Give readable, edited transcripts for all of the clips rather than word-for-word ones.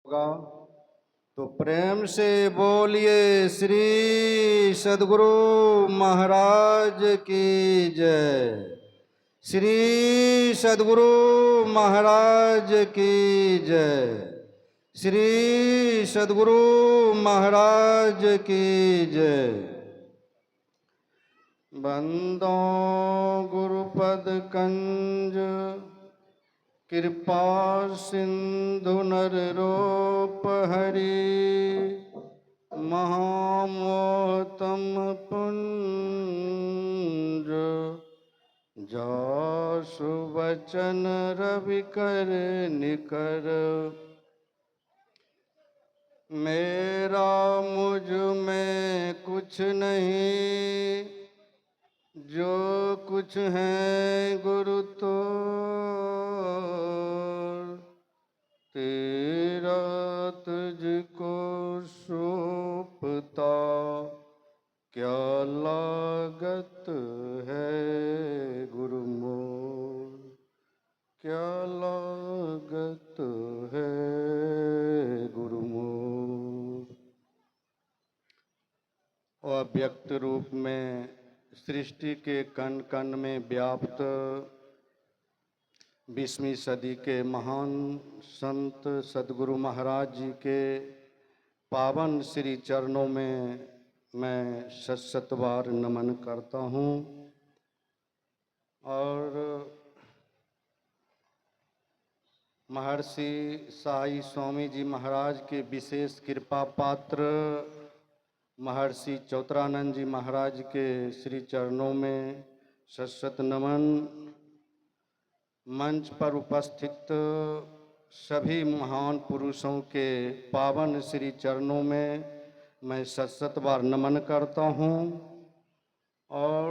होगा तो प्रेम से बोलिए श्री सद्गुरु महाराज की जय। श्री सद्गुरु महाराज की जय। श्री सद्गुरु महाराज की जय। बंदो गुरुपद कंज कृपा सिंधु नर रूप हरि महामोहतम पुंज जासु वचन रवि कर निकर मेरा मुझ में कुछ नहीं जो कुछ है गुरु तो तेरा तुझको सौंपता क्या लागत है गुरु मोर, क्या लागत है गुरु मोर। अव्यक्त रूप में सृष्टि के कण कण में व्याप्त 20वीं सदी के महान संत सद्गुरु महाराज जी के पावन श्री चरणों में मैं शत बार नमन करता हूँ। और महर्षि साई स्वामी जी महाराज के विशेष कृपा पात्र महर्षि चौतरानंद जी महाराज के श्री चरणों में शत नमन। मंच पर उपस्थित सभी महान पुरुषों के पावन श्री चरणों में मैं शत बार नमन करता हूँ। और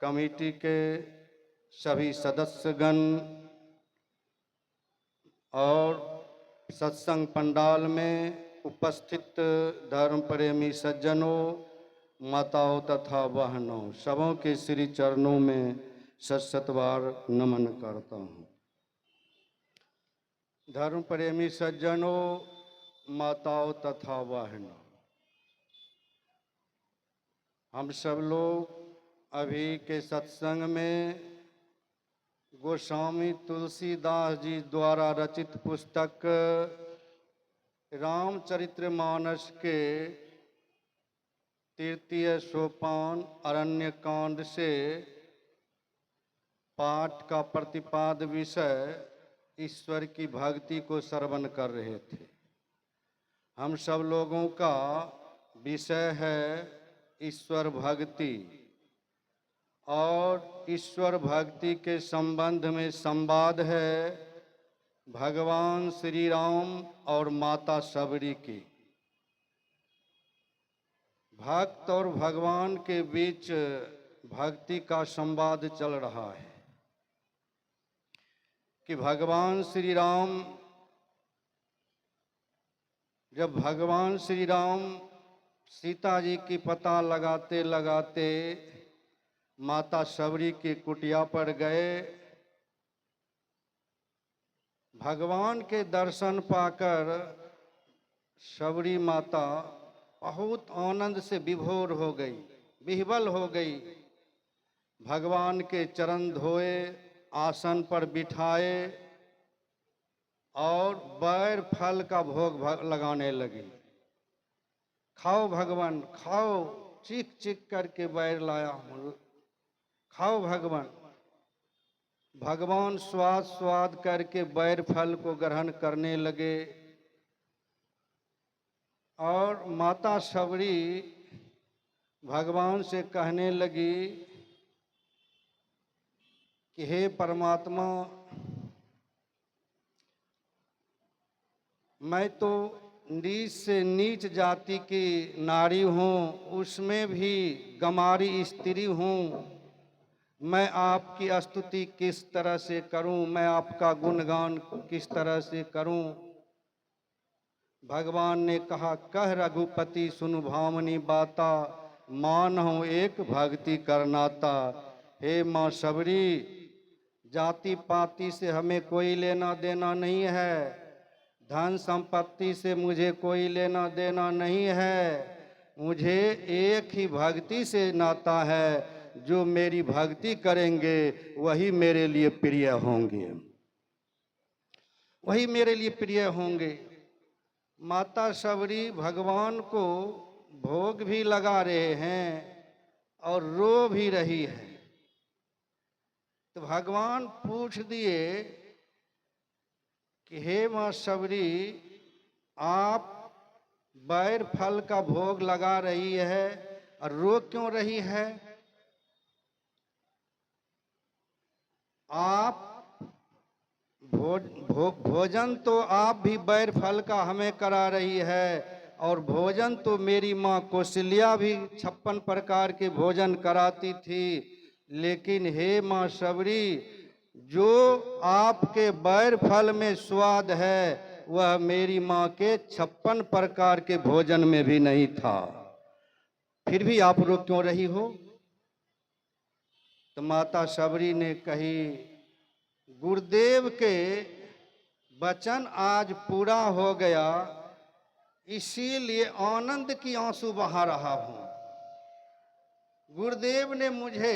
कमेटी के सभी सदस्यगण और सत्संग पंडाल में उपस्थित धर्म प्रेमी सज्जनों, माताओं तथा बहनों, सबों के श्री चरणों में शत बार नमन करता हूँ। धर्म प्रेमी सज्जनों, माताओं तथा बहनों, हम सब लोग अभी के सत्संग में गोस्वामी तुलसीदास जी द्वारा रचित पुस्तक रामचरितमानस के तृतीय सोपान अरण्य कांड से पाठ का प्रतिपाद विषय ईश्वर की भक्ति को श्रवण कर रहे थे। हम सब लोगों का विषय है ईश्वर भक्ति, और ईश्वर भक्ति के संबंध में संवाद है भगवान श्री राम और माता सबरी की। भक्त और भगवान के बीच भक्ति का संवाद चल रहा है कि भगवान श्री राम, जब भगवान श्री राम सीता जी की पता लगाते लगाते माता सबरी की कुटिया पर गए, भगवान के दर्शन पाकर सबरी माता बहुत आनंद से विभोर हो गई, विह्वल हो गई। भगवान के चरण धोए, आसन पर बिठाए और बैर फल का भोग लगाने लगी। खाओ भगवान खाओ, चीख चीख करके बैर लाया हूँ, खाओ भगवान। भगवान स्वाद स्वाद करके बैर फल को ग्रहण करने लगे। और माता सबरी भगवान से कहने लगी कि हे परमात्मा, मैं तो नीच से नीच जाति की नारी हूँ, उसमें भी गमारी स्त्री हूँ। मैं आपकी स्तुति किस तरह से करूं, मैं आपका गुणगान किस तरह से करूं। भगवान ने कहा, कह रघुपति सुनु भामनी बाता, मान हो एक भक्ति करनाता। हे माँ सबरी, जाति पाति से हमें कोई लेना देना नहीं है। धन संपत्ति से मुझे कोई लेना देना नहीं है। मुझे एक ही भक्ति से नाता है। जो मेरी भक्ति करेंगे वही मेरे लिए प्रिय होंगे, वही मेरे लिए प्रिय होंगे। माता शबरी भगवान को भोग भी लगा रहे हैं और रो भी रही है। तो भगवान पूछ दिए कि हे माँ शबरी, आप बैर फल का भोग लगा रही है और रो क्यों रही है? आप भोजन तो आप भी बैर फल का हमें करा रही है, और भोजन तो मेरी माँ कौशल्या भी 56 प्रकार के भोजन कराती थी। लेकिन हे माँ शबरी, जो आपके बैर फल में स्वाद है वह मेरी माँ के 56 प्रकार के भोजन में भी नहीं था। फिर भी आप रो क्यों रही हो? तो माता शबरी ने कही, गुरुदेव के वचन आज पूरा हो गया, इसीलिए आनंद की आंसू बहा रहा हूं। गुरुदेव ने मुझे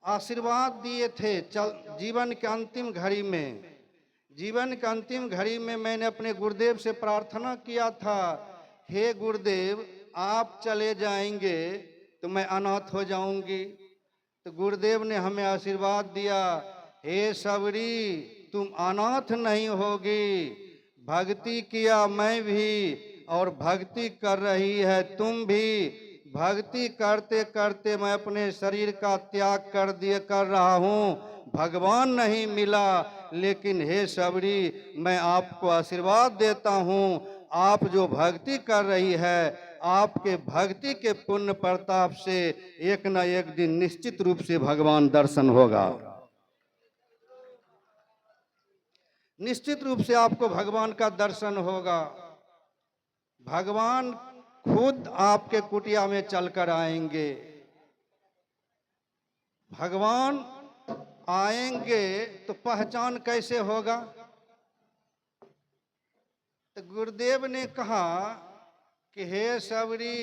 आशीर्वाद दिए थे जीवन के अंतिम घड़ी में। जीवन के अंतिम घड़ी में मैंने अपने गुरुदेव से प्रार्थना किया था, हे गुरुदेव, आप चले जाएंगे तो मैं अनाथ हो जाऊंगी। तो गुरुदेव ने हमें आशीर्वाद दिया, हे शबरी, तुम अनाथ नहीं होगी। भक्ति किया मैं भी और भक्ति कर रही है तुम भी। भक्ति करते करते मैं अपने शरीर का त्याग कर रहा हूँ। भगवान नहीं मिला, लेकिन हे शबरी, मैं आपको आशीर्वाद देता हूँ, आप जो भक्ति कर रही है, आपके भक्ति के पुण्य प्रताप से एक न एक दिन निश्चित रूप से भगवान दर्शन होगा। निश्चित रूप से आपको भगवान का दर्शन होगा। भगवान खुद आपके कुटिया में चलकर आएंगे। भगवान आएंगे तो पहचान कैसे होगा? तो गुरुदेव ने कहा कि हे शबरी,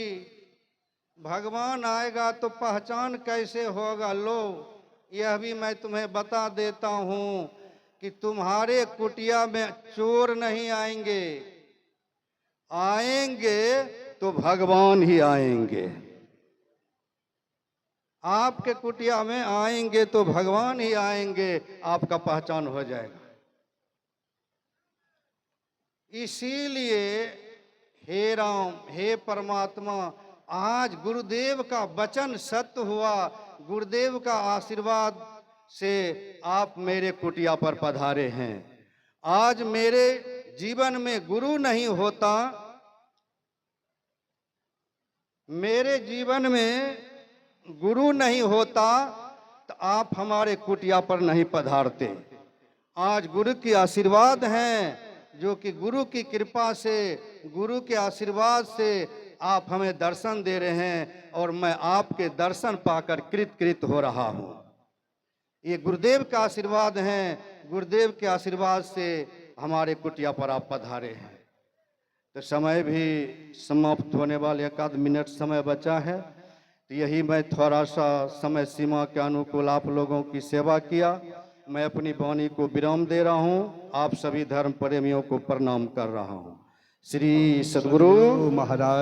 भगवान आएगा तो पहचान कैसे होगा? लो, यह भी मैं तुम्हें बता देता हूँ कि तुम्हारे कुटिया में चोर नहीं आएंगे, आएंगे तो भगवान ही आएंगे। आपके कुटिया में आएंगे तो भगवान ही आएंगे, आपका पहचान हो जाएगा। इसीलिए हे राम, हे परमात्मा, आज गुरुदेव का वचन सत्य हुआ। गुरुदेव का आशीर्वाद से आप मेरे कुटिया पर पधारे हैं। आज मेरे जीवन में गुरु नहीं होता, मेरे जीवन में गुरु नहीं होता तो आप हमारे कुटिया पर नहीं पधारते। आज गुरु की आशीर्वाद हैं, जो कि गुरु की कृपा से, गुरु के आशीर्वाद से आप हमें दर्शन दे रहे हैं, और मैं आपके दर्शन पाकर कृत हो रहा हूँ। ये गुरुदेव का आशीर्वाद हैं। गुरुदेव के आशीर्वाद से हमारे कुटिया पर आप पधारे हैं। तो समय भी समाप्त होने वाले, 1 मिनट समय बचा है। तो यही मैं थोड़ा सा समय सीमा के अनुकूल आप लोगों की सेवा किया। मैं अपनी वाणी को विराम दे रहा हूँ। आप सभी धर्म प्रेमियों को प्रणाम कर रहा हूँ। श्री सद्गुरु महाराज।